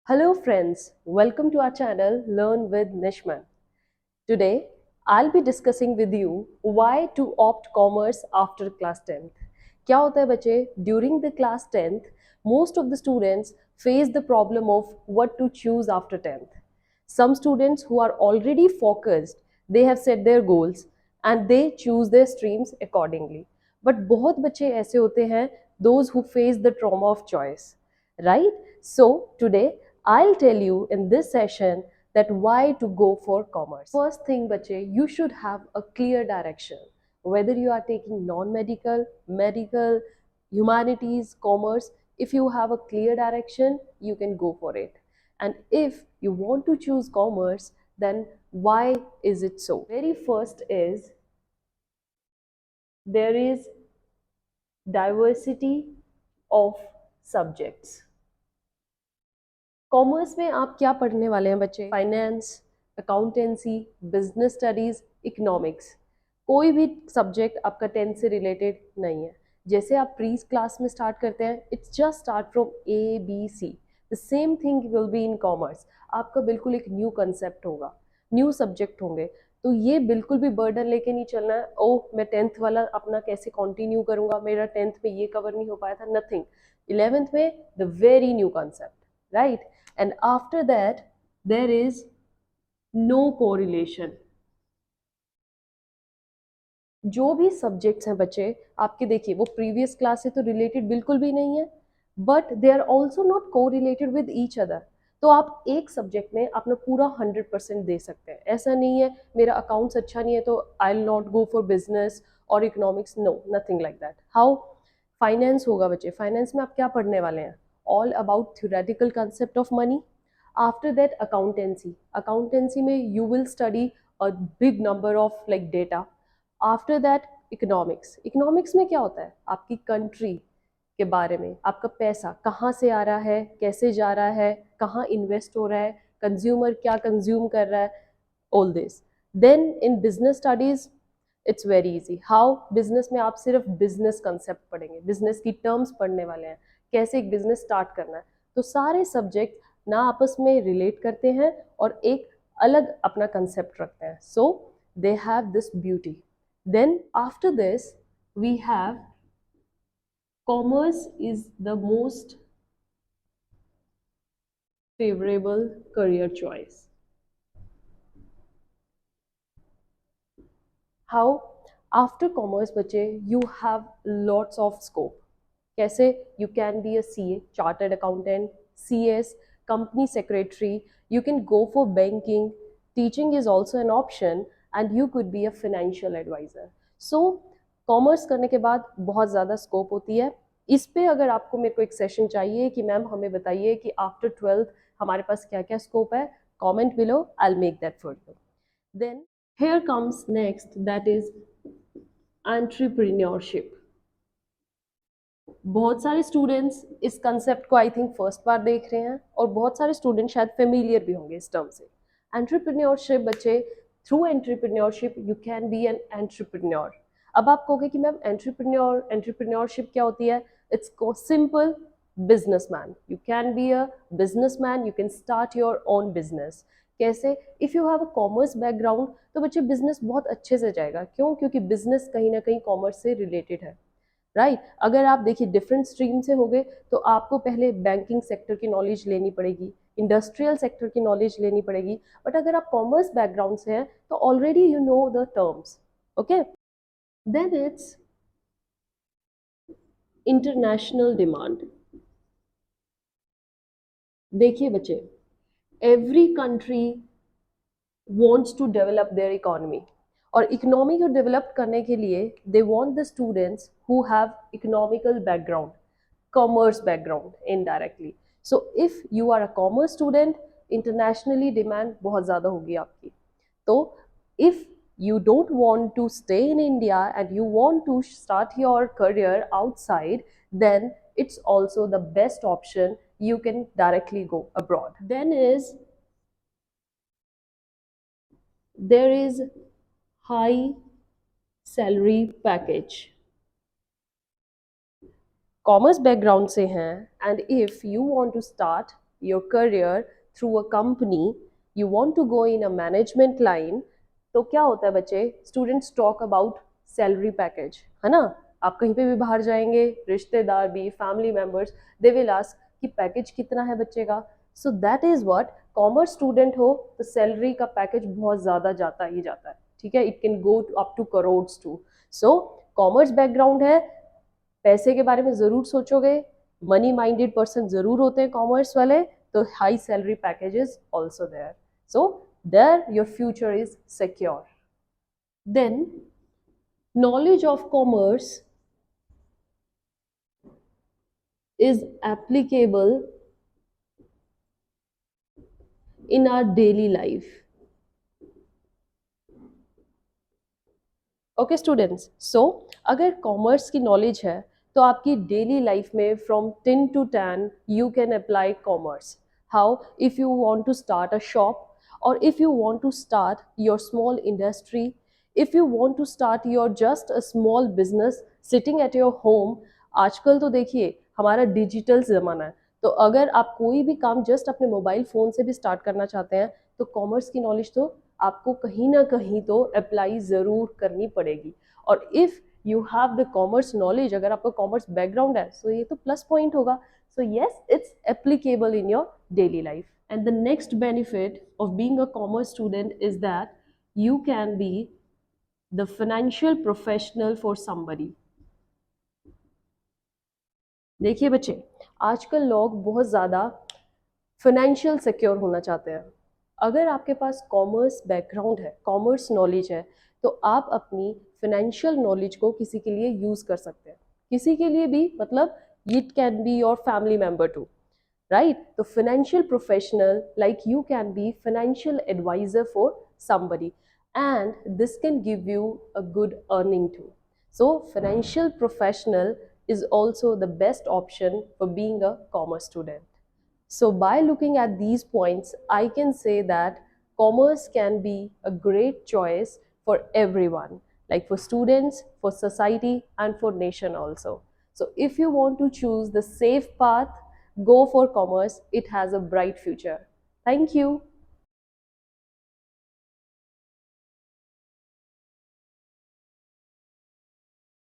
Hello friends, welcome to our channel Learn with Nishman. Today, I'll be discussing with you why to opt commerce after class 10th. क्या होता है बच्चे, during the class 10th, most of the students face the problem of what to choose after 10th. Some students who are already focused, they have set their goals and they choose their streams accordingly. But बहुत बच्चे ऐसे होते हैं, those who face the trauma of choice, right? So today I'll tell you in this session that why to go for commerce. First thing bache, you should have a clear direction. Whether you are taking non-medical, medical, humanities, commerce, if you have a clear direction, you can go for it. And if you want to choose commerce, then why is it so? Very first is there is diversity of subjects. Commerce में आप क्या पढ़ने वाले हैं बच्चे? Finance, accountancy, business studies, economics. कोई भी subject आपका 10 से रिलेटेड नहीं है। जैसे आप प्री क्लास में स्टार्ट करते हैं, it's just start from A B C. The same thing will be in commerce. आपका बिल्कुल एक न्यू कंसेप्ट होगा, न्यू सब्जेक्ट होंगे। तो ये बिल्कुल भी बर्डन लेके नहीं चलना है, ओह मैं 10th वाला अपना कैसे कंटिन्यू करूंगा, मेरा 10th में ये कवर नहीं हो पाया था। नथिंग। 11th में the very new concept, right? And after that there is no correlation. जो भी सब्जेक्ट्स हैं बच्चे आपके, देखिए वो प्रीवियस क्लास से तो रिलेटेड बिल्कुल भी नहीं है, but they are also not correlated with each other. तो आप एक सब्जेक्ट में अपना पूरा 100% दे सकते हैं। ऐसा नहीं है मेरा अकाउंट्स अच्छा नहीं है तो I will not go for business और economics, no, nothing like that. How? Finance होगा बच्चे, फाइनेंस में आप क्या पढ़ने वाले हैं? All about theoretical concept of money. After that accountancy, accountancy में you will study a big number of like data. After that economics, economics में क्या होता है? आपकी कंट्री के बारे में, आपका पैसा कहाँ से आ रहा है, कैसे जा रहा है, कहाँ इन्वेस्ट हो रहा है, कंज्यूमर क्या कंज्यूम कर रहा है, all this. Then in business studies it's very easy. How? Business में आप सिर्फ बिजनेस कंसेप्ट पढ़ेंगे, बिजनेस की टर्म्स पढ़ने वाले हैं, कैसे एक बिजनेस स्टार्ट करना है। तो सारे सब्जेक्ट ना आपस में रिलेट करते हैं और एक अलग अपना कंसेप्ट रखते हैं। So they have this beauty. Then after this we have commerce is the most favorable career choice. How? After commerce बच्चे you have lots of scope. कैसे? You can be a CA, chartered accountant, CS, company secretary, you can go for banking, teaching is also an option, and you could be a financial advisor. So commerce करने के बाद बहुत ज़्यादा scope होती है। इस पे अगर आपको मेरे को एक सेशन चाहिए कि मैम हमें बताइए कि आफ्टर 12th हमारे पास क्या क्या स्कोप है, comment below, I will make that for you. Then here comes next, that is entrepreneurship. बहुत सारे स्टूडेंट्स इस कंसेप्ट को आई थिंक फर्स्ट बार देख रहे हैं और बहुत सारे स्टूडेंट शायद फेमिलियर भी होंगे इस टर्म से। एंटरप्रेन्योरशिप बच्चे, through entrepreneurship you can be an entrepreneur. अब आप कहोगे कि मैम एंटरप्रेन्योरशिप क्या होती है? It's simple, businessman. You can be a businessman, you can start your own business. कैसे? If you have a commerce background तो बच्चे बिजनेस बहुत अच्छे से जाएगा। क्यों? क्योंकि बिजनेस कहीं ना कहीं कॉमर्स से रिलेटेड है, राइट? अगर आप देखिए डिफरेंट स्ट्रीम से हो गए तो आपको पहले बैंकिंग सेक्टर की नॉलेज लेनी पड़ेगी, इंडस्ट्रियल सेक्टर की नॉलेज लेनी पड़ेगी। बट अगर आप कॉमर्स बैकग्राउंड से हैं तो already you know the terms, okay? Then it's international demand. देखिए बच्चे, every country wants to develop their economy, और इकोनॉमी को डेवलप करने के लिए they want the students who have economical background, commerce background indirectly. So if you are a commerce student, internationally demand बहुत ज़्यादा होगी आपकी। तो if you don't want to stay in India and you want to start your career outside, then it's also the best option. You can directly go abroad. Then is there is high salary package. Commerce background से हैं and if you want to start your career through a company, you want to go in a management line, तो क्या होता है बच्चे, students talk about salary package, है ना। आप कहीं पे भी बाहर जाएंगे, रिश्तेदार भी, family members, they will ask कि पैकेज कितना है बच्चे का। So that is what, commerce student हो तो सैलरी का पैकेज बहुत ज़्यादा जाता ही जाता है, ठीक है, it can go up to crores too. So commerce background है, पैसे के बारे में ज़रूर सोचोगे, मनी माइंडेड पर्सन ज़रूर होते हैं कॉमर्स वाले, तो high salary package is also there, so there your future is secure. Then knowledge of commerce is applicable in our daily life. Okay students, so अगर कॉमर्स की नॉलेज है तो आपकी डेली लाइफ में from 10 to 10 you can apply commerce. How, if you want to start a shop, और if you want to start your small industry, if you want to start your just a small business sitting at your home. आजकल तो देखिए हमारा digital ज़माना है, तो अगर आप कोई भी काम जस्ट अपने मोबाइल फ़ोन से भी स्टार्ट करना चाहते हैं तो कॉमर्स की नॉलेज तो आपको कहीं ना कहीं तो अप्लाई ज़रूर करनी पड़ेगी। और if you have the commerce knowledge, अगर आपका कॉमर्स बैकग्राउंड है, सो ये तो प्लस पॉइंट होगा। So yes, it's applicable in your daily life. And the next benefit of being a commerce student is that you can be the financial professional for somebody। देखिए बच्चे, आजकल लोग बहुत ज़्यादा फाइनेंशियल सिक्योर होना चाहते हैं। अगर आपके पास कॉमर्स बैकग्राउंड है, कॉमर्स नॉलेज है, तो आप अपनी फाइनेंशियल नॉलेज को किसी के लिए यूज़ कर सकते हैं, किसी के लिए भी, मतलब it can be your family member too, right? तो financial professional like you can be financial advisor for somebody, and this can give you a good earning too. So financial professional is also the best option for being a commerce student. So by looking at these points, I can say that commerce can be a great choice for everyone, like for students, for society, and for nation also. So if you want to choose the safe path, go for commerce. It has a bright future. Thank you.